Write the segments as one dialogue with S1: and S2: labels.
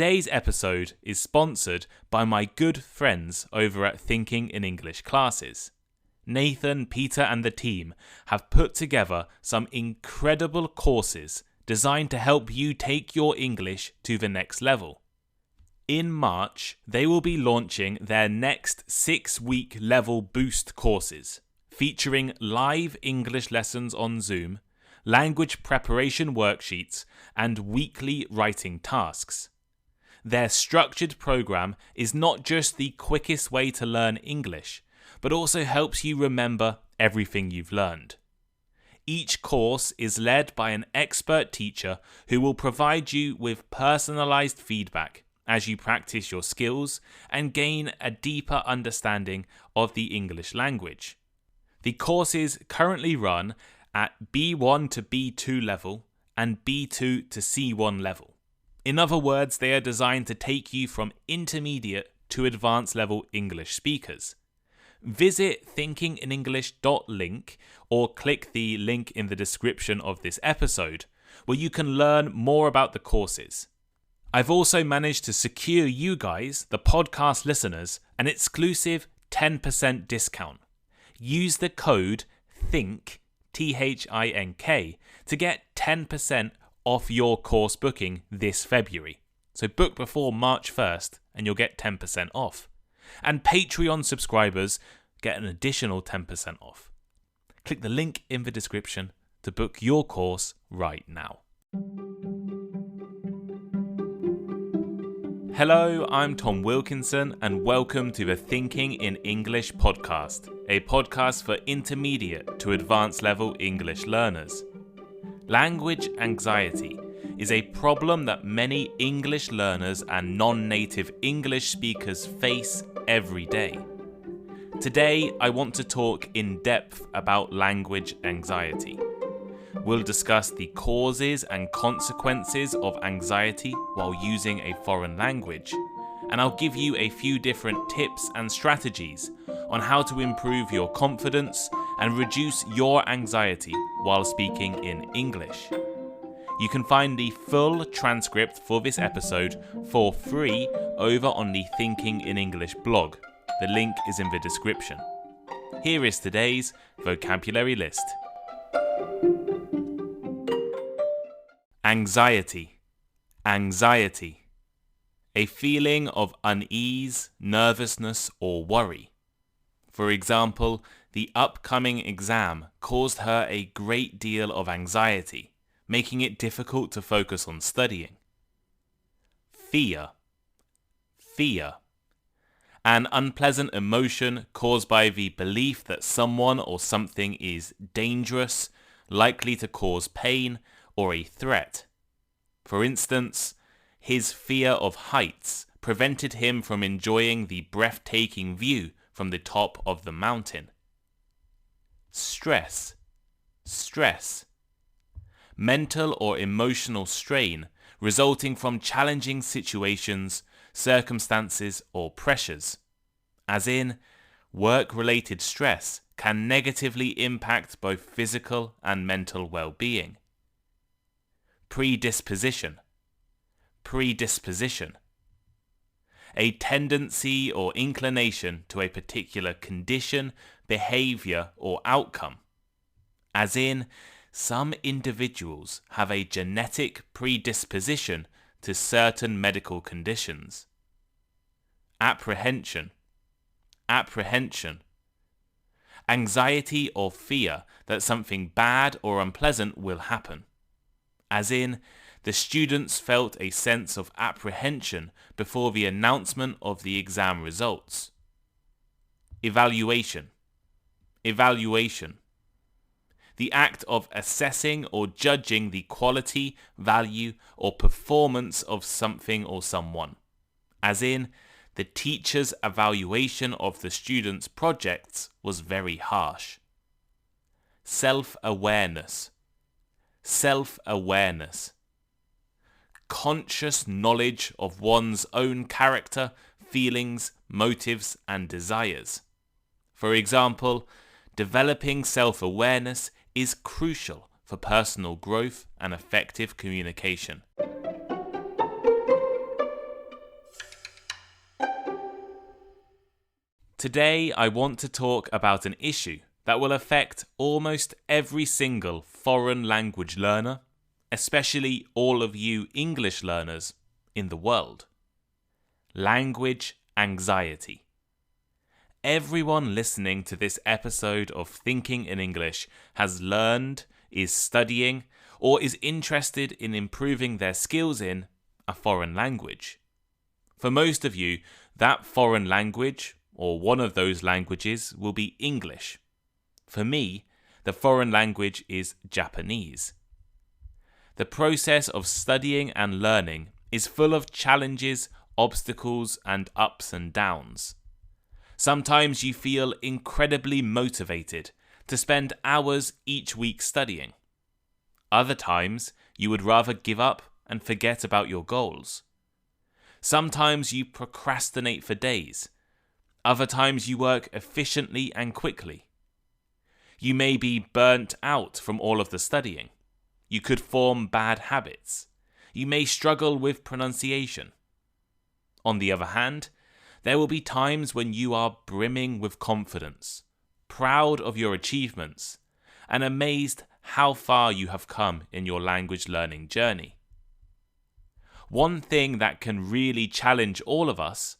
S1: Today's episode is sponsored by my good friends over at Thinking in English classes. Nathan, Peter and the team have put together some incredible courses designed to help you take your English to the next level. In March, they will be launching their next 6-week level boost courses, featuring live English lessons on Zoom, language preparation worksheets, and weekly writing tasks. Their structured program is not just the quickest way to learn English, but also helps you remember everything you've learned. Each course is led by an expert teacher who will provide you with personalized feedback as you practice your skills and gain a deeper understanding of the English language. The courses currently run at B1 to B2 level and B2 to C1 level. In other words, they are designed to take you from intermediate to advanced level English speakers. Visit thinkinginenglish.blog or click the link in the description of this episode, where you can learn more about the courses. I've also managed to secure you guys, the podcast listeners, an exclusive 10% discount. Use the code THINK, THINK, to get 10% off your course booking this February. So book before March 1st and you'll get 10% off. And Patreon subscribers get an additional 10% off. Click the link in the description to book your course right now. Hello, I'm Tom Wilkinson and welcome to the Thinking in English podcast, a podcast for intermediate to advanced level English learners. Language anxiety is a problem that many English learners and non-native English speakers face every day. Today, I want to talk in depth about language anxiety. We'll discuss the causes and consequences of anxiety while using a foreign language, and I'll give you a few different tips and strategies on how to improve your confidence and reduce your anxiety while speaking in English. You can find the full transcript for this episode for free over on the Thinking in English blog. The link is in the description. Here is today's vocabulary list. Anxiety. Anxiety. A feeling of unease, nervousness, or worry. For example, the upcoming exam caused her a great deal of anxiety, making it difficult to focus on studying. Fear. Fear. An unpleasant emotion caused by the belief that someone or something is dangerous, likely to cause pain, or a threat. For instance, his fear of heights prevented him from enjoying the breathtaking view from the top of the mountain. Stress. Stress. Mental or emotional strain resulting from challenging situations, circumstances, or pressures. As in, work-related stress can negatively impact both physical and mental well-being. Predisposition. Predisposition. A tendency or inclination to a particular condition, behaviour, or outcome. As in, some individuals have a genetic predisposition to certain medical conditions. Apprehension. Apprehension. Anxiety or fear that something bad or unpleasant will happen. As in, the students felt a sense of apprehension before the announcement of the exam results. Evaluation. Evaluation. The act of assessing or judging the quality, value, or performance of something or someone. As in, the teacher's evaluation of the students' projects was very harsh. Self-awareness. Self-awareness. Conscious knowledge of one's own character, feelings, motives, and desires. For example, developing self-awareness is crucial for personal growth and effective communication. Today I want to talk about an issue that will affect almost every single foreign language learner, especially all of you English learners in the world. Language anxiety. Everyone listening to this episode of Thinking in English has learned, is studying, or is interested in improving their skills in a foreign language. For most of you, that foreign language, or one of those languages, will be English. For me, the foreign language is Japanese. The process of studying and learning is full of challenges, obstacles, and ups and downs. Sometimes you feel incredibly motivated to spend hours each week studying. Other times, you would rather give up and forget about your goals. Sometimes you procrastinate for days. Other times you work efficiently and quickly. You may be burnt out from all of the studying. You could form bad habits. You may struggle with pronunciation. On the other hand, there will be times when you are brimming with confidence, proud of your achievements, and amazed how far you have come in your language learning journey. One thing that can really challenge all of us,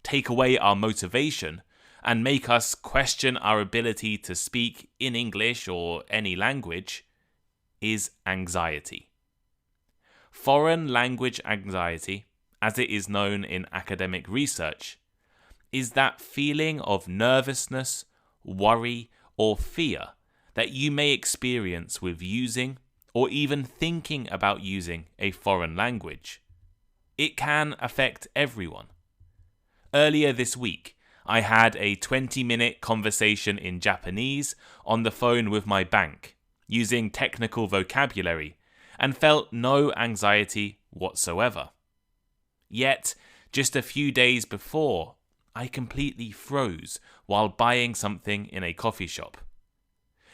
S1: take away our motivation, and make us question our ability to speak in English or any language is anxiety. Foreign language anxiety, as it is known in academic research, is that feeling of nervousness, worry, or fear that you may experience with using or even thinking about using a foreign language. It can affect everyone. Earlier this week, I had a 20-minute conversation in Japanese on the phone with my bank, using technical vocabulary, and felt no anxiety whatsoever. Yet, just a few days before, I completely froze while buying something in a coffee shop.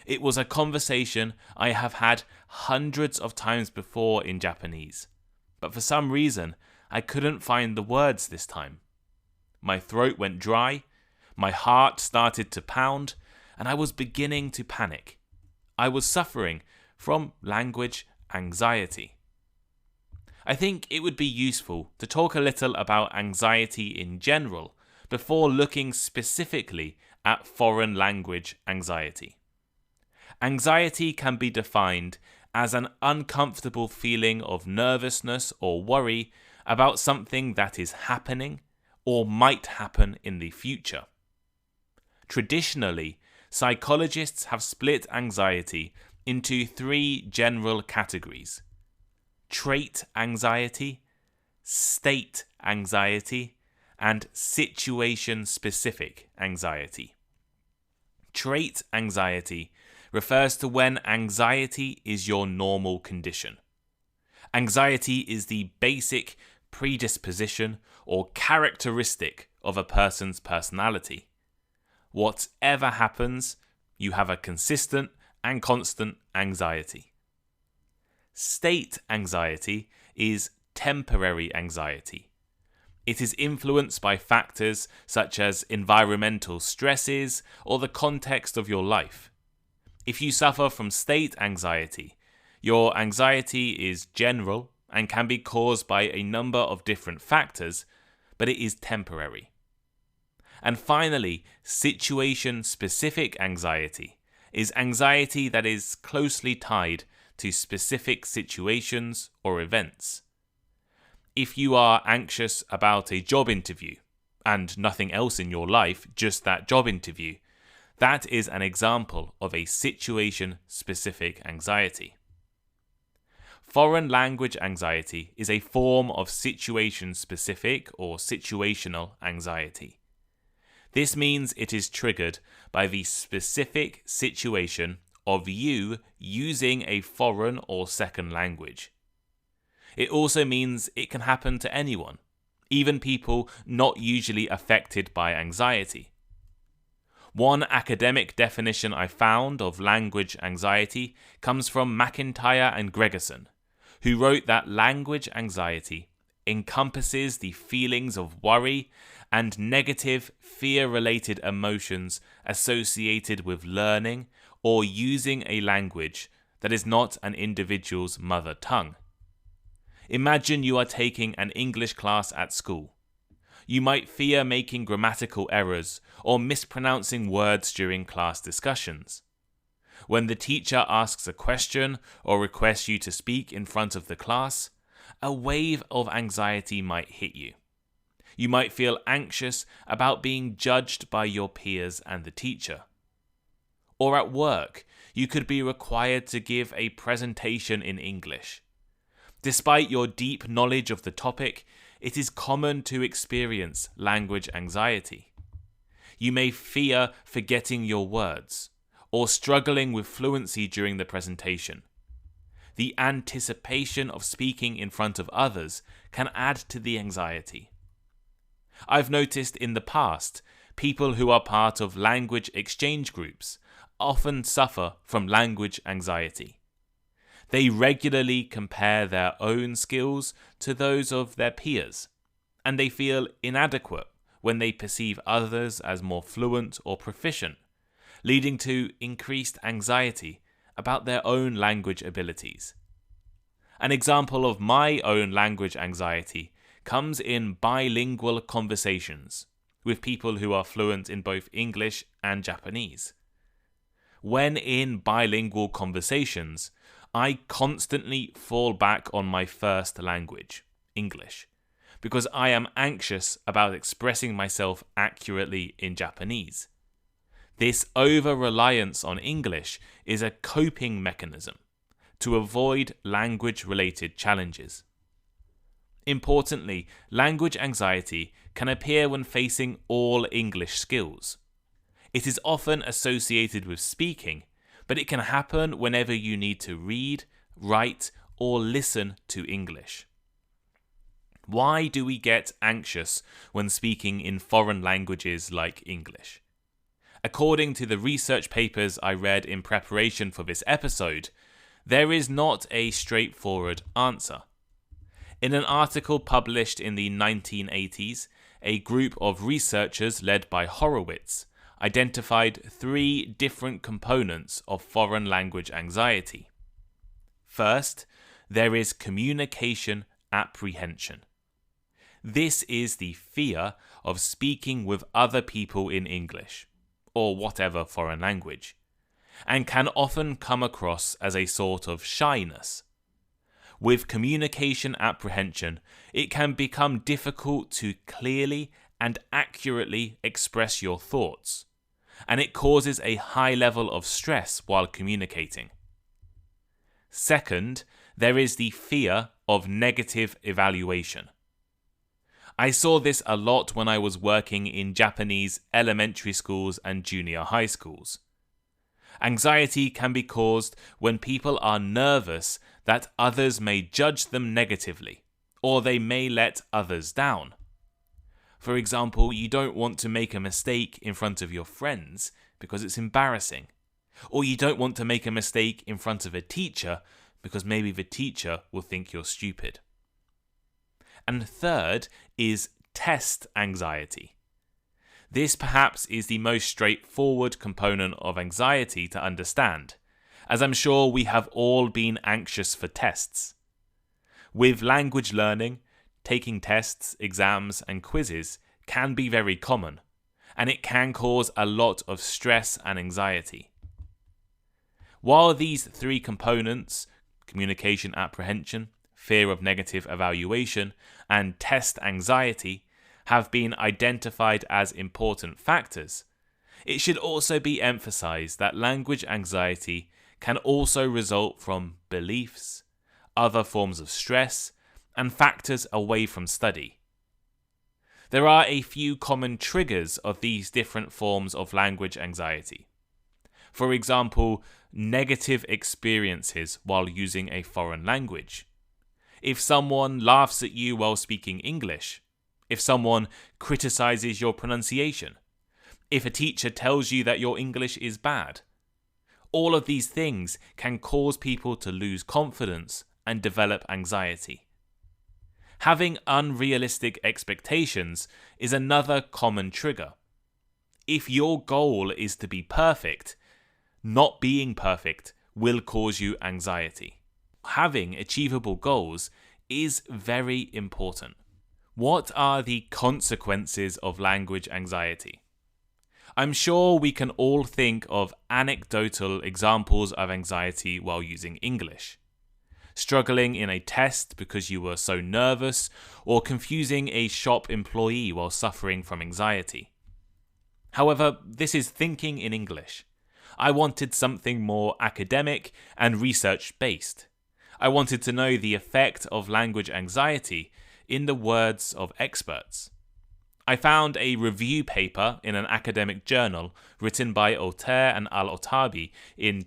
S1: It was a conversation I have had hundreds of times before in Japanese, but for some reason I couldn't find the words this time. My throat went dry, my heart started to pound, and I was beginning to panic. I was suffering from language anxiety. I think it would be useful to talk a little about anxiety in general before looking specifically at foreign language anxiety. Anxiety can be defined as an uncomfortable feeling of nervousness or worry about something that is happening or might happen in the future. Traditionally, psychologists have split anxiety into three general categories: trait anxiety, state anxiety, and situation-specific anxiety. Trait anxiety refers to when anxiety is your normal condition. Anxiety is the basic predisposition or characteristic of a person's personality. Whatever happens, you have a consistent and constant anxiety. State anxiety is temporary anxiety. It is influenced by factors such as environmental stresses or the context of your life. If you suffer from state anxiety, your anxiety is general and can be caused by a number of different factors, but it is temporary. And finally, situation-specific anxiety is anxiety that is closely tied to specific situations or events. If you are anxious about a job interview and nothing else in your life, just that job interview, that is an example of a situation-specific anxiety. Foreign language anxiety is a form of situation-specific or situational anxiety. This means it is triggered by the specific situation of you using a foreign or second language. It also means it can happen to anyone, even people not usually affected by anxiety. One academic definition I found of language anxiety comes from McIntyre and Gregerson, who wrote that language anxiety encompasses the feelings of worry and negative fear-related emotions associated with learning or using a language that is not an individual's mother tongue. Imagine you are taking an English class at school. You might fear making grammatical errors or mispronouncing words during class discussions. When the teacher asks a question or requests you to speak in front of the class, a wave of anxiety might hit you. You might feel anxious about being judged by your peers and the teacher. Or at work, you could be required to give a presentation in English. Despite your deep knowledge of the topic, it is common to experience language anxiety. You may fear forgetting your words or struggling with fluency during the presentation. The anticipation of speaking in front of others can add to the anxiety. I've noticed in the past, people who are part of language exchange groups often suffer from language anxiety. They regularly compare their own skills to those of their peers, and they feel inadequate when they perceive others as more fluent or proficient, leading to increased anxiety about their own language abilities. An example of my own language anxiety comes in bilingual conversations with people who are fluent in both English and Japanese. When in bilingual conversations, I constantly fall back on my first language, English, because I am anxious about expressing myself accurately in Japanese. This over-reliance on English is a coping mechanism to avoid language-related challenges. Importantly, language anxiety can appear when facing all English skills. It is often associated with speaking, but it can happen whenever you need to read, write, or listen to English. Why do we get anxious when speaking in foreign languages like English? According to the research papers I read in preparation for this episode, there is not a straightforward answer. In an article published in the 1980s, a group of researchers led by Horowitz identified 3 different components of foreign language anxiety. First, there is communication apprehension. This is the fear of speaking with other people in English, or whatever foreign language, and can often come across as a sort of shyness. With communication apprehension, it can become difficult to clearly and accurately express your thoughts, and it causes a high level of stress while communicating. Second, there is the fear of negative evaluation. I saw this a lot when I was working in Japanese elementary schools and junior high schools. Anxiety can be caused when people are nervous that others may judge them negatively, or they may let others down. For example, you don't want to make a mistake in front of your friends because it's embarrassing. Or you don't want to make a mistake in front of a teacher because maybe the teacher will think you're stupid. And third is test anxiety. This perhaps is the most straightforward component of anxiety to understand, as I'm sure we have all been anxious for tests. With language learning, taking tests, exams, and quizzes can be very common, and it can cause a lot of stress and anxiety. While these 3 components, communication apprehension, fear of negative evaluation, and test anxiety, have been identified as important factors, it should also be emphasized that language anxiety can also result from beliefs, other forms of stress, and factors away from study. There are a few common triggers of these different forms of language anxiety. For example, negative experiences while using a foreign language. If someone laughs at you while speaking English. If someone criticizes your pronunciation. If a teacher tells you that your English is bad. All of these things can cause people to lose confidence and develop anxiety. Having unrealistic expectations is another common trigger. If your goal is to be perfect, not being perfect will cause you anxiety. Having achievable goals is very important. What are the consequences of language anxiety? I'm sure we can all think of anecdotal examples of anxiety while using English. Struggling in a test because you were so nervous, or confusing a shop employee while suffering from anxiety. However, this is thinking in English. I wanted something more academic and research-based. I wanted to know the effect of language anxiety in the words of experts. I found a review paper in an academic journal written by Altair and Al-Otabi in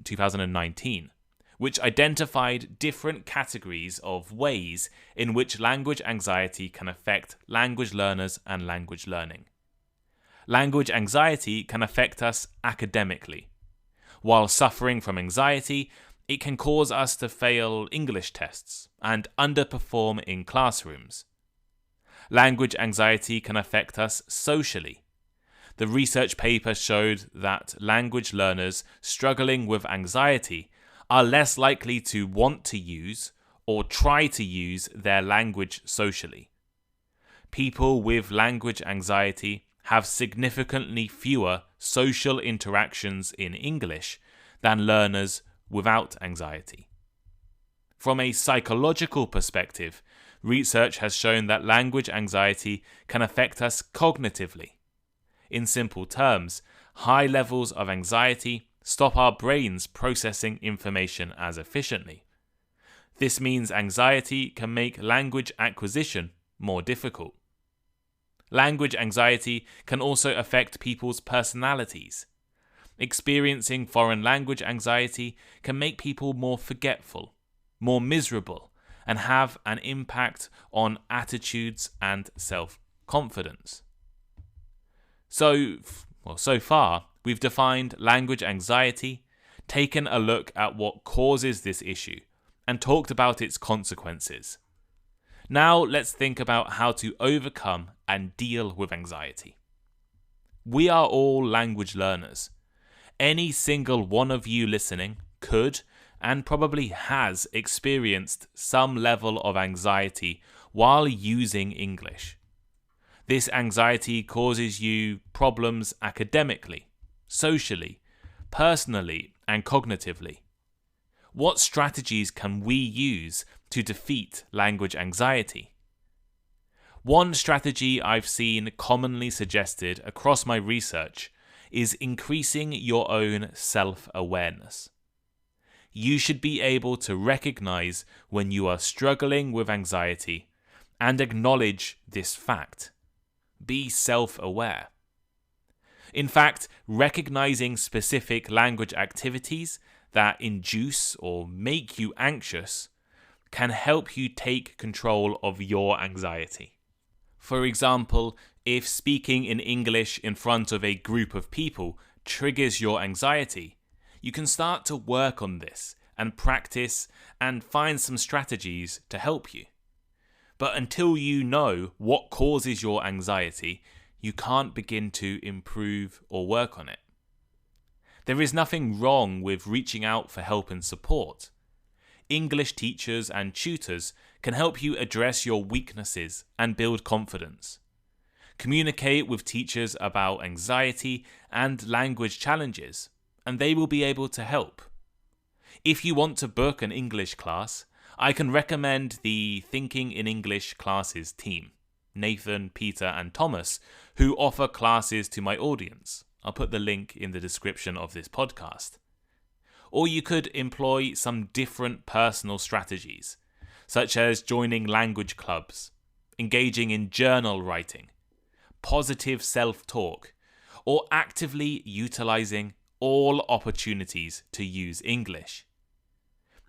S1: 2019, which identified different categories of ways in which language anxiety can affect language learners and language learning. Language anxiety can affect us academically. While suffering from anxiety, it can cause us to fail English tests and underperform in classrooms. Language anxiety can affect us socially. The research paper showed that language learners struggling with anxiety are less likely to want to use or try to use their language socially. People with language anxiety have significantly fewer social interactions in English than learners without anxiety. From a psychological perspective, research has shown that language anxiety can affect us cognitively. In simple terms, high levels of anxiety stop our brains processing information as efficiently. This means anxiety can make language acquisition more difficult. Language anxiety can also affect people's personalities. Experiencing foreign language anxiety can make people more forgetful, more miserable, and have an impact on attitudes and self-confidence. So far, we've defined language anxiety, taken a look at what causes this issue, and talked about its consequences. Now let's think about how to overcome and deal with anxiety. We are all language learners. Any single one of you listening could and probably has experienced some level of anxiety while using English. This anxiety causes you problems academically, socially, personally, and cognitively. What strategies can we use to defeat language anxiety? One strategy I've seen commonly suggested across my research is increasing your own self-awareness. You should be able to recognize when you are struggling with anxiety and acknowledge this fact. Be self-aware. In fact, recognizing specific language activities that induce or make you anxious can help you take control of your anxiety. For example, if speaking in English in front of a group of people triggers your anxiety, you can start to work on this and practice and find some strategies to help you. But until you know what causes your anxiety, you can't begin to improve or work on it. There is nothing wrong with reaching out for help and support. English teachers and tutors can help you address your weaknesses and build confidence. Communicate with teachers about anxiety and language challenges, and they will be able to help. If you want to book an English class, I can recommend the Thinking in English classes team, Nathan, Peter, and Thomas, who offer classes to my audience. I'll put the link in the description of this podcast. Or you could employ some different personal strategies, such as joining language clubs, engaging in journal writing, positive self-talk, or actively utilizing all opportunities to use English.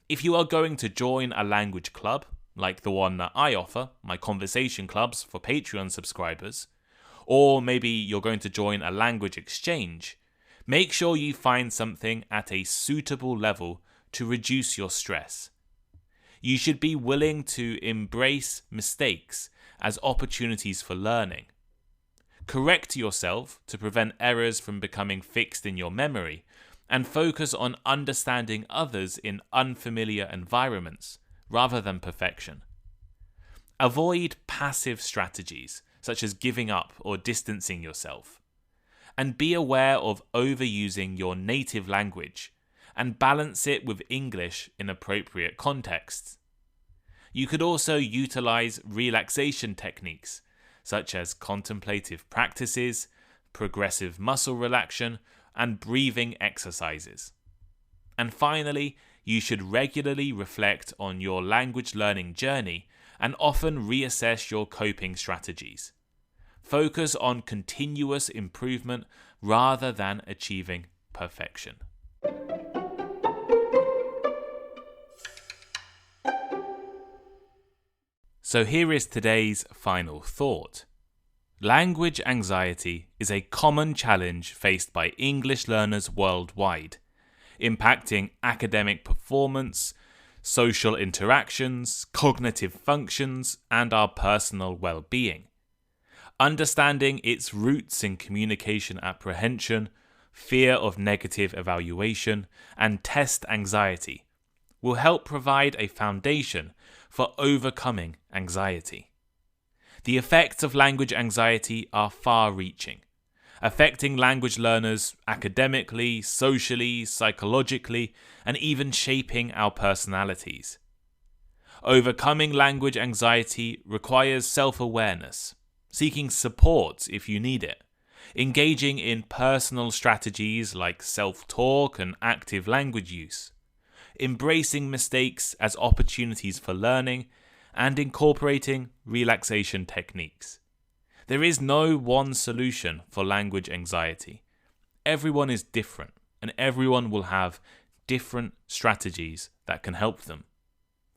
S1: If you are going to join a language club, like the one that I offer, my conversation clubs for Patreon subscribers, or maybe you're going to join a language exchange, make sure you find something at a suitable level to reduce your stress. You should be willing to embrace mistakes as opportunities for learning. Correct yourself to prevent errors from becoming fixed in your memory, and focus on understanding others in unfamiliar environments rather than perfection. Avoid passive strategies such as giving up or distancing yourself, and be aware of overusing your native language and balance it with English in appropriate contexts. You could also utilize relaxation techniques such as contemplative practices, progressive muscle relaxation, and breathing exercises. And finally, you should regularly reflect on your language learning journey and often reassess your coping strategies. Focus on continuous improvement rather than achieving perfection. So here is today's final thought. Language anxiety is a common challenge faced by English learners worldwide, impacting academic performance, social interactions, cognitive functions, and our personal well-being. Understanding its roots in communication apprehension, fear of negative evaluation, and test anxiety will help provide a foundation for overcoming anxiety. The effects of language anxiety are far-reaching, affecting language learners academically, socially, psychologically, and even shaping our personalities. Overcoming language anxiety requires self-awareness, seeking support if you need it, engaging in personal strategies like self-talk and active language use, embracing mistakes as opportunities for learning, and incorporating relaxation techniques. There is no one solution for language anxiety. Everyone is different, and everyone will have different strategies that can help them.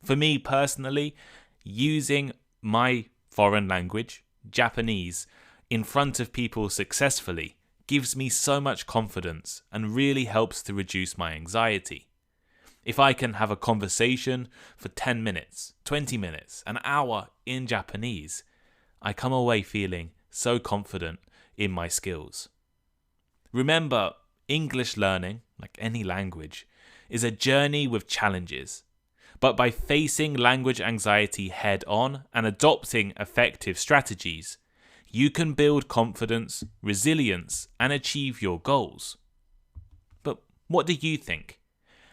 S1: For me personally, using my foreign language, Japanese, in front of people successfully gives me so much confidence and really helps to reduce my anxiety. If I can have a conversation for 10 minutes, 20 minutes, an hour in Japanese, I come away feeling so confident in my skills. Remember, English learning, like any language, is a journey with challenges. But by facing language anxiety head on and adopting effective strategies, you can build confidence, resilience, and achieve your goals. But what do you think?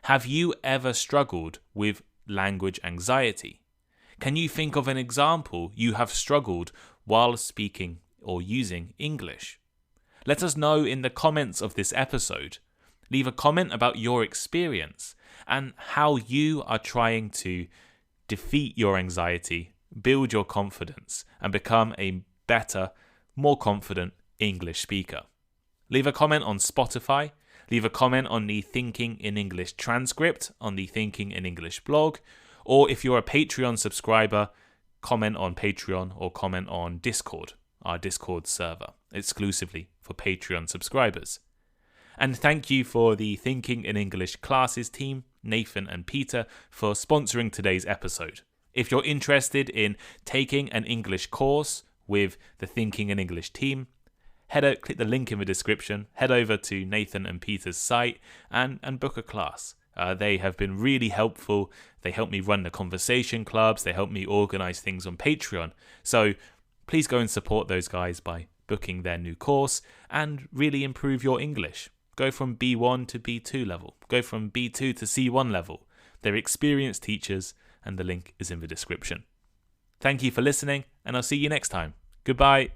S1: Have you ever struggled with language anxiety? Can you think of an example you have struggled while speaking or using English? Let us know in the comments of this episode. Leave a comment about your experience and how you are trying to defeat your anxiety, build your confidence, and become a better, more confident English speaker. Leave a comment on Spotify. Leave a comment on the Thinking in English transcript on the Thinking in English blog. Or if you're a Patreon subscriber, comment on Patreon or comment on Discord, our Discord server, exclusively for Patreon subscribers. And thank you for the Thinking in English classes team, Nathan and Peter, for sponsoring today's episode. If you're interested in taking an English course with the Thinking in English team, click the link in the description, head over to Nathan and Peter's site and book a class. They have been really helpful. They help me run the conversation clubs. They help me organize things on Patreon. So please go and support those guys by booking their new course and really improve your English. Go from B1 to B2 level. Go from B2 to C1 level. They're experienced teachers and the link is in the description. Thank you for listening and I'll see you next time. Goodbye.